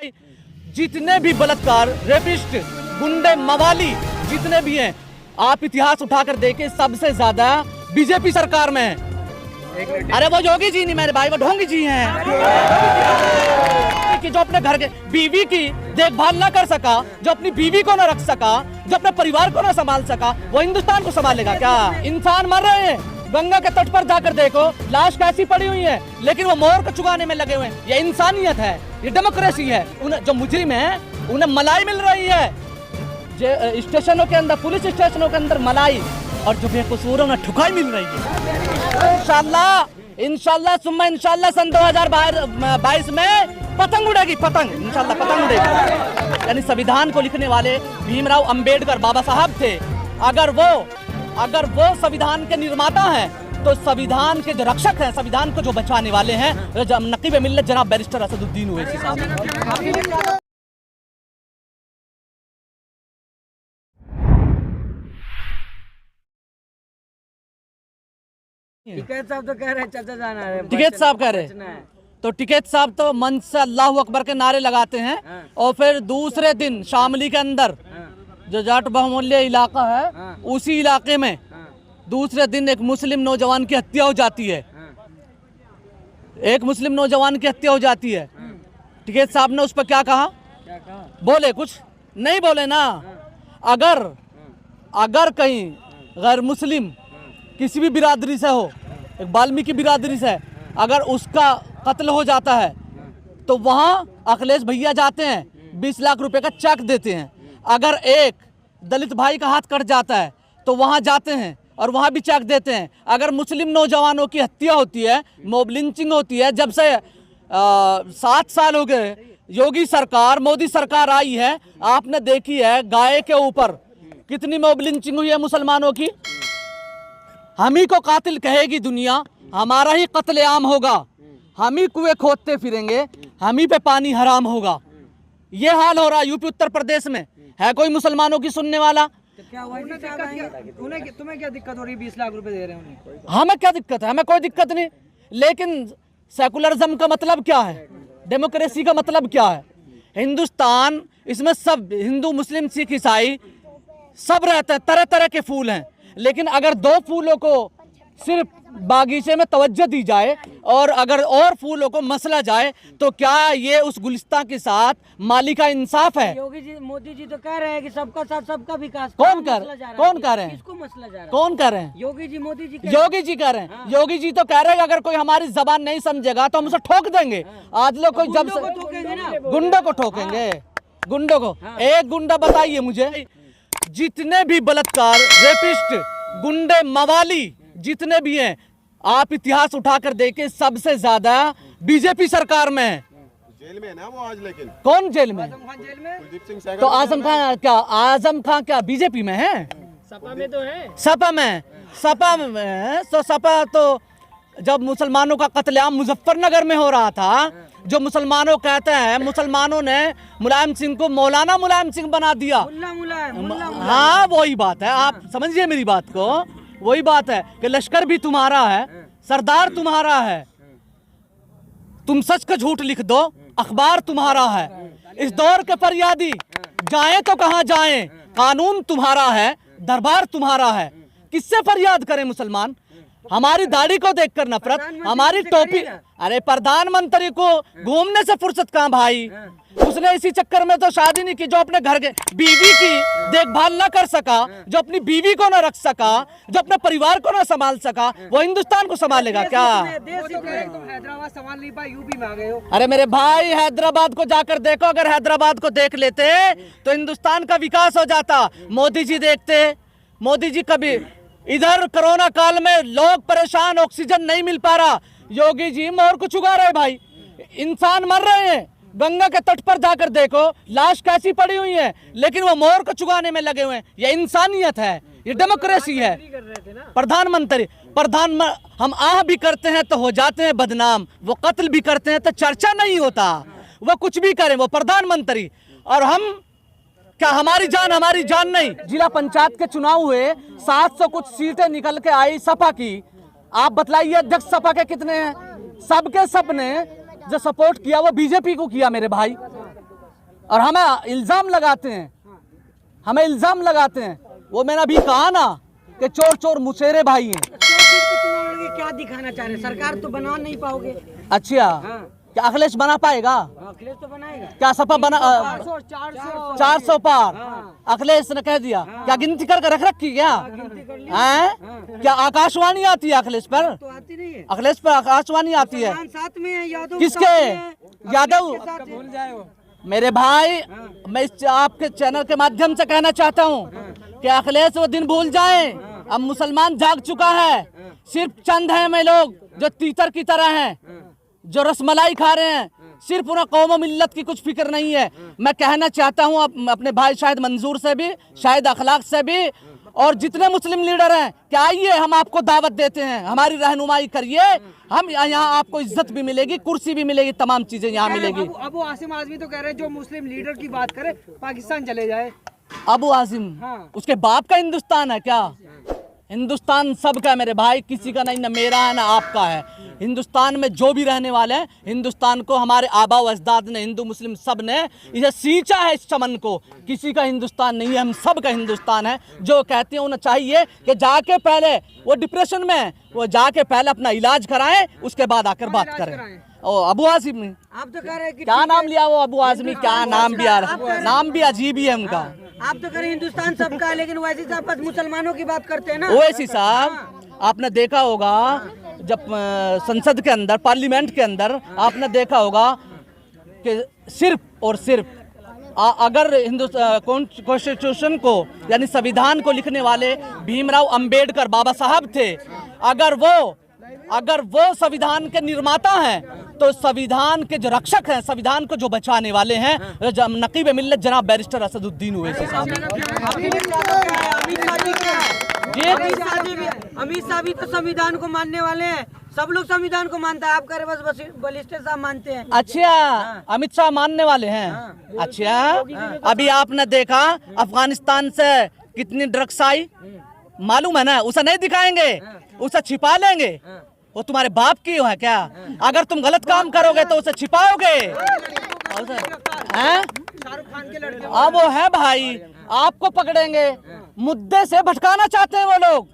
जितने भी बलात्कार, रेपिस्ट, गुंडे, मवाली जितने भी हैं, आप इतिहास उठाकर देखें, सबसे ज्यादा बीजेपी सरकार में है। अरे वो योगी जी नहीं मेरे भाई, वो ढोंगी जी हैं कि जो अपने घर के बीवी की देखभाल ना कर सका, जो अपनी बीवी को ना रख सका, जो अपने परिवार को ना संभाल सका, वो हिंदुस्तान को संभालेगा क्या? इंसान मर रहे हैं, गंगा के तट पर जाकर देखो, लाश कैसी पड़ी हुई है, लेकिन वो मोर को चुगाने में लगे हुए हैं। ये इंसानियत है, ये डेमोक्रेसी है। जो मुजरिम है उन्हें मलाई मिल रही है, स्टेशनों के अंदर, पुलिस स्टेशनों के अंदर मलाई, और जो बेकसूरों में ठुकाई मिल रही है। इंशाल्लाह सुम्मा इंशाल्लाह सन 2022 में पतंग उड़ेगी, पतंग इंशाल्लाह पतंग उड़ेगी। यानी संविधान को लिखने वाले भीमराव अंबेडकर बाबा साहब थे। अगर वो संविधान के निर्माता हैं, तो संविधान के जो रक्षक हैं, संविधान को जो बचाने वाले हैं, नकीब मिल्लत जनाब बैरिस्टर असदुद्दीन ओवैसी साहब। टिकैत साहब तो कह रहे हैं चाचा जाना है, टिकैत साहब कह रहे हैं, तो टिकैत साहब तो मन से अल्लाह अकबर के नारे लगाते हैं, और फिर दूसरे दिन शामली के अंदर जो जाट बहुमूल्य इलाका है, उसी इलाके में दूसरे दिन एक मुस्लिम नौजवान की हत्या हो जाती है। एक मुस्लिम नौजवान की हत्या हो जाती है। टिकैत साहब ने उस पर क्या कहा? बोले कुछ नहीं बोले ना। अगर कहीं गैर मुस्लिम किसी भी बिरादरी से हो, एक वाल्मीकि बिरादरी से, अगर उसका कत्ल हो जाता है तो वहाँ अखिलेश भैया जाते हैं, 20 लाख रुपए का चेक देते हैं। अगर एक दलित भाई का हाथ कट जाता है तो वहाँ जाते हैं और वहाँ भी चेक देते हैं। अगर मुस्लिम नौजवानों की हत्या होती है, मॉब लिंचिंग होती है, जब से 7 साल हो गए योगी सरकार, मोदी सरकार आई है, आपने देखी है गाय के ऊपर कितनी मॉब लिंचिंग हुई है मुसलमानों की। हम ही को कातिल कहेगी दुनिया, हमारा ही कत्लेआम होगा, हम ही कुएं खोदते फिरेंगे, हम ही पे पानी हराम होगा। ये हाल हो रहा है यूपी उत्तर प्रदेश में। है कोई मुसलमानों की सुनने वाला? क्या हुआ? तुम्हें क्या दिक्कत हो रही है? 20 लाख रुपए दे रहे हैं उन्हें। हमें क्या दिक्कत है? हमें कोई दिक्कत नहीं, लेकिन सेकुलरिज्म का मतलब क्या है, डेमोक्रेसी का मतलब क्या है? हिंदुस्तान, इसमें सब हिंदू, मुस्लिम, सिख, ईसाई सब रहते हैं, तरह तरह के फूल हैं, लेकिन अगर 2 फूलों को सिर्फ बागीचे में तवज्जो दी जाए और अगर और फूलों को मसला जाए, तो क्या ये उस गुलिस्तां के साथ माली का इंसाफ है? योगी जी, मोदी जी तो कह रहे हैं कि सबका साथ सबका विकास। कौन कर रहे हैं? कौन कह रहे हैं? कौन कह रहे हैं? योगी जी, मोदी जी योगी जी कह रहे हैं। योगी जी तो कह रहे हैं अगर कोई हमारी जबान नहीं समझेगा तो हम उसे ठोक देंगे। आज लोग कोई जब से गुंडों को ठोकेंगे, गुंडों को। एक गुंडा बताइए मुझे, जितने भी बलात्कार, रेपिस्ट, गुंडे, मवाली जितने भी हैं, आप इतिहास उठाकर देखें, सबसे ज्यादा बीजेपी सरकार में है। जेल में है ना वो आज, लेकिन कौन जेल में? जेल में। कुलदीप सिंह सहगल तो आजम खान क्या बीजेपी में है? सपा में तो है। सपा में तो सपा तो जब मुसलमानों का कत्लेआम मुजफ्फरनगर में हो रहा था, जो मुसलमानों कहते हैं, मुसलमानों ने मुलायम सिंह को मौलाना मुलायम सिंह बना दिया। मुल्ला। हाँ वही बात है, आप समझिए मेरी बात को। वही बात है कि लश्कर भी तुम्हारा है, सरदार तुम्हारा है, तुम सच का झूठ लिख दो, अखबार तुम्हारा है। इस दौर के फरियादी जाएं तो कहां जाएं, कानून तुम्हारा है, दरबार तुम्हारा है। किससे फरियाद करें मुसलमान? हमारी दाढ़ी को देखकर नफरत, हमारी टोपी। अरे प्रधानमंत्री को घूमने से फुर्सत कहां भाई? उसने इसी चक्कर में तो शादी नहीं की, जो अपने घर के बीवी की देखभाल ना कर सका, जो अपनी बीवी को ना रख सका, जो अपने परिवार को ना संभाल सका, वो हिंदुस्तान को संभालेगा क्या? हैदराबाद संभाल नहीं पाए, यूपी में आ गए हो। अरे मेरे भाई, हैदराबाद को जाकर देखो, अगर हैदराबाद को देख लेते तो हिंदुस्तान का विकास हो जाता। मोदी जी देखते, मोदी जी कभी इधर कोरोना काल में लोग परेशान, ऑक्सीजन नहीं मिल पा रहा, योगी जी मोर को चुगा रहे भाई। इंसान मर रहे हैं, गंगा के तट पर जाकर देखो, लाश कैसी पड़ी हुई है, लेकिन वो मोर को चुगाने में लगे हुए हैं। ये इंसानियत है, ये डेमोक्रेसी है। प्रधानमंत्री हम आह भी करते हैं तो हो जाते हैं बदनाम, वो कत्ल भी करते हैं तो चर्चा नहीं होता। वो कुछ भी करें, वो प्रधानमंत्री, और हम क्या हमारी जान नहीं। जिला पंचायत के चुनाव हुए, 700 कुछ सीटें निकल के आई सपा की। आप बतलाइए अध्यक्ष सपा के कितने हैं? सबके सब ने जो सपोर्ट किया वो बीजेपी को किया मेरे भाई। और हमें इल्जाम लगाते हैं, हमें इल्जाम लगाते हैं। वो मैंने अभी कहा ना कि चोर चोर मुशेरे भाई हैं। क्या दिखाना चाह रहे हैं? सरकार तो बना नहीं पाओगे। अच्छा, हाँ। क्या अखिलेश बना पाएगा? अखिलेश तो बनाएगा। क्या सपा बना 400 पार? हाँ। अखिलेश ने कह दिया। क्या गिनती कर रख रखी क्या? गिनती कर ली। हैं? क्या आकाशवाणी आती है अखिलेश पर? तो आती नहीं है। अखिलेश पर आकाशवाणी आती है। साथ में है, यादव किसके? साथ में है। यादव? भूल जाए वो। मेरे भाई, मैं इस आपके चैनल के माध्यम से कहना चाहता हूँ कि अखिलेश वो दिन भूल जाएं। अब मुसलमान जाग चुका है। सिर्फ चंद हैं में लोग जो तीतर की तरह हैं, जो रसमलाई खा रहे हैं। सिर्फ उन्हें कौम मिल्लत की कुछ फिक्र नहीं है। मैं कहना चाहता हूँ अपने भाई शायद मंजूर से भी, शायद अखलाक से भी, और जितने मुस्लिम लीडर हैं कि आइए हम आपको दावत देते हैं, हमारी रहनुमाई करिए। हम यहाँ आपको इज्जत भी मिलेगी, कुर्सी भी मिलेगी, तमाम चीजें यहाँ मिलेगी। अबू आसिम आजमी तो कह रहे हैं जो मुस्लिम लीडर की बात करे पाकिस्तान चले जाए। अबू आसिम, हाँ। उसके बाप का हिंदुस्तान है क्या? हिंदुस्तान सबका है मेरे भाई, किसी का नहीं, ना मेरा है ना आपका है। हिंदुस्तान में जो भी रहने वाले हैं, हिंदुस्तान को हमारे आबा व अजदाद ने, हिंदू मुस्लिम सब ने इसे सींचा है इस चमन को। किसी का हिंदुस्तान नहीं है, हम सब का हिंदुस्तान है। जो कहते हैं उन्हें चाहिए कि जाके पहले, वो डिप्रेशन में है, वो जाके पहले अपना इलाज कराएं, उसके बाद आकर बात करें। ओ अबू आसिम, आप तो कह रहे हैं कि क्या नाम लिया वो अबू आजमी? क्या नाम भी आ रहा, नाम भी अजीब ही है उनका। आप तो कह रहे हैं हिंदुस्तान सबका है, लेकिन वैसे साहब बस मुसलमानों की बात करते हैं ना। ओवैसी साहब, आपने देखा होगा जब संसद के अंदर, पार्लियामेंट के अंदर आपने देखा होगा कि सिर्फ और सिर्फ अगर कॉन्स्टिट्यूशन को यानी संविधान को लिखने वाले भीमराव अंबेडकर बाबा साहब थे, अगर वो संविधान के निर्माता हैं, तो संविधान के जो रक्षक हैं, संविधान को जो बचाने वाले हैं, नकीब मिल्लत जनाब बैरिस्टर असदुद्दीन ओवैसी साहब। अमित शाह भी तो संविधान को मानने वाले हैं। सब लोग संविधान को मानता है। आप कह रहे बस बलिस्टर साहब मानते हैं। अच्छा, अमित शाह मानने वाले हैं। अच्छा, अभी आपने देखा अफगानिस्तान से कितनी ड्रग्स आई, मालूम है ना? उसे नहीं दिखाएंगे, उसे छिपा लेंगे। वो तुम्हारे बाप की है क्या? अगर तुम गलत काम करोगे तो उसे छिपाओगे। हैं? अब वो है भाई, आपको पकड़ेंगे। मुद्दे से भटकाना चाहते हैं वो लोग,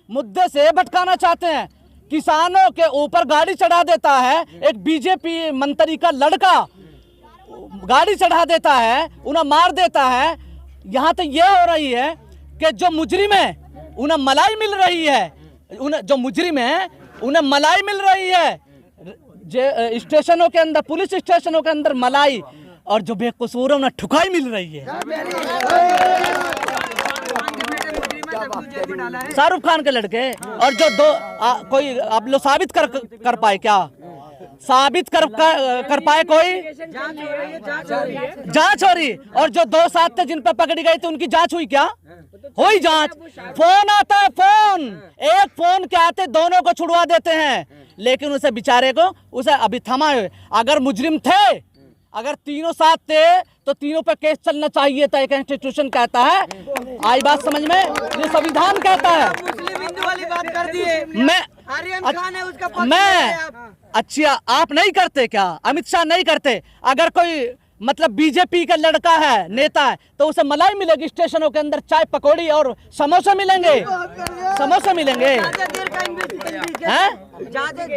मुद्दे से भटकाना चाहते हैं। किसानों के ऊपर गाड़ी चढ़ा देता है एक बीजेपी मंत्री का लड़का, गाड़ी चढ़ा देता है, उन्हें मार देता है। यहाँ तो ये हो रही है कि जो मुजरिम है उन्हें मलाई मिल रही है, जो मुजरिम है उन्हें मलाई मिल रही है स्टेशनों के अंदर, पुलिस स्टेशनों के अंदर मलाई, और जो बेकसूर है उन्हें ठुकाई मिल रही है। शाहरुख खान के लड़के, और जो कोई आप लोग साबित कर पाए क्या? साबित कर पाए कोई? जांच हो रही, और जो 2 साथ थे जिन पर पकड़ी गई थी उनकी जांच हुई क्या? हुई जांच। फोन आता है, फोन, एक फोन के आते दोनों को छुड़वा देते हैं, लेकिन उसे बेचारे को उसे अभी थमा है। अगर मुजरिम थे, अगर तीनों साथ थे तो तीनों पर केस चलना चाहिए था। कॉन्स्टिट्यूशन कहता है, आई बात समझ में? ये संविधान कहता है। मुस्लिम हिंदू वाली बात कर दिए। अच्छा, आप नहीं करते क्या? अमित शाह नहीं करते? अगर कोई मतलब बीजेपी का लड़का है, नेता है, तो उसे मलाई मिलेगी स्टेशनों के अंदर, चाय पकौड़ी और समोसा मिलेंगे, समोसा मिलेंगे। ज्यादा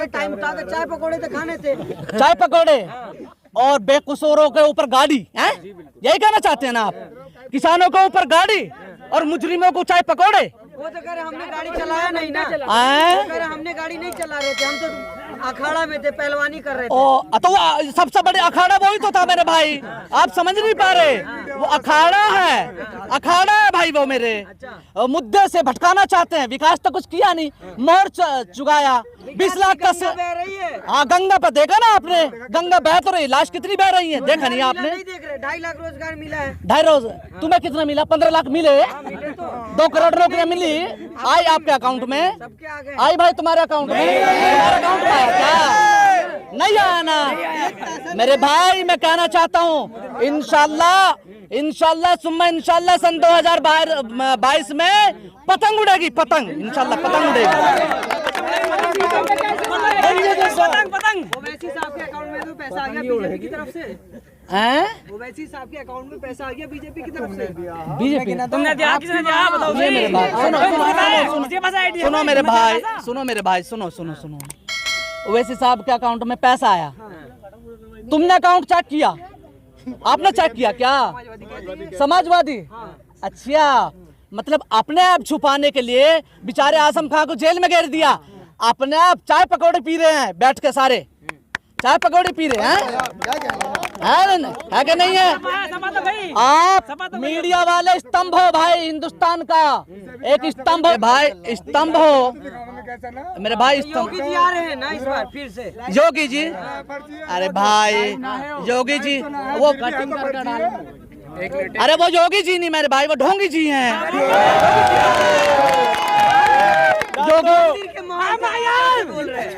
टाइम था तो चाय पकौड़े तो खाने थे, चाय पकौड़े और बेकसूरों के ऊपर गाड़ी है। यही कहना चाहते हैं ना आप? किसानों के ऊपर गाड़ी और मुजरिमों को चाय पकौड़े। वो तो कह रहे हमने गाड़ी चलाया नहीं ना, वो कह रहे हमने गाड़ी नहीं चला रहे थे, हम तो अखाड़ा में थे, पहलवानी कर रहे थे। तो सबसे बड़े अखाड़ा वही तो था मेरे भाई, आप समझ नहीं पा रहे? वो अखाड़ा है, अखाड़ा है भाई वो मेरे। मुद्दे से भटकाना चाहते हैं, विकास तो कुछ किया नहीं, मोर चुगाया, 20 लाख का बह रही है। हाँ, गंगा पर देखा ना आपने? गंगा बह तो रही, लाश कितनी बह रही है, देखा नहीं आपने? नहीं देख रहे, 2.5 लाख रोजगार मिला है। 2.5 रोज, तुम्हें कितना मिला? 15 लाख मिले, 2 करोड़ नौकरियां मिली, आई आपके अकाउंट में? सबके आगे आई भाई तुम्हारे अकाउंट में? तुम्हारे अकाउंट में आया क्या? नहीं आया ना मेरे भाई। मैं कहना चाहता हूँ इंशाल्लाह सुम्मा इंशाल्लाह सन 2022 में पतंग उड़ेगी, पतंग, इंशाल्लाह पतंग उड़ेगी। पतंग। ओवैसी साहब के अकाउंट में तो पैसा आ गया बीजेपी की तरफ से। हैं? ओवैसी साहब के अकाउंट में पैसा आ गया बीजेपी की तरफ से। बीजेपी तुमने दिया किसने दिया बताओ ये मेरे भाई सुनो मेरे भाई सुनो ओवैसी साहब के अकाउंट में पैसा आया, तुमने अकाउंट चेक किया? आपने चेक किया क्या? समाजवादी? अच्छा, मतलब अपने आप छुपाने के लिए बेचारे आजम खान को जेल में घेर दिया। अपने आप चाय पकौड़े पी रहे हैं बैठ के, सारे चाय पकौड़े पी रहे हैं, है कि नहीं है? आप मीडिया वाले स्तंभ हो भाई, हिंदुस्तान का एक स्तंभ हो भाई, स्तंभ हो मेरे भाई, स्तंभ। योगी जी आ रहे हैं ना इस बार फिर से। योगी जी? अरे भाई योगी जी वो कटिंग कर डाल, अरे वो योगी जी नहीं मेरे भाई, वो ढोंगी जी हैं। योगी के मोहन बोल रहे हैं।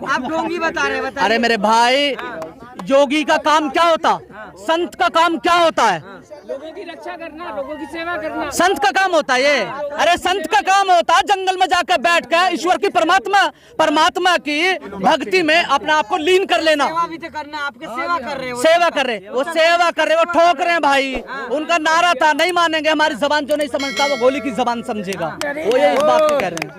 आप ढोंगी बता रहे हैं। अरे मेरे भाई, योगी का काम क्या होता, संत का काम क्या होता है? लोगों की रक्षा करना, लोगों की सेवा करना संत का काम होता है ये। अरे संत का काम होता है जंगल में जाकर बैठ कर ईश्वर की परमात्मा की भक्ति में अपने आप को लीन कर लेना। सेवा भी तो करना, आपके सेवा कर रहे हैं। सेवा कर रहे, वो सेवा कर रहे, वो ठोक रहे हैं भाई। उनका नारा था नहीं मानेंगे, हमारी जबान जो नहीं समझता वो गोली की जबान समझेगा, वो ये इस बात पे कह रहे हैं।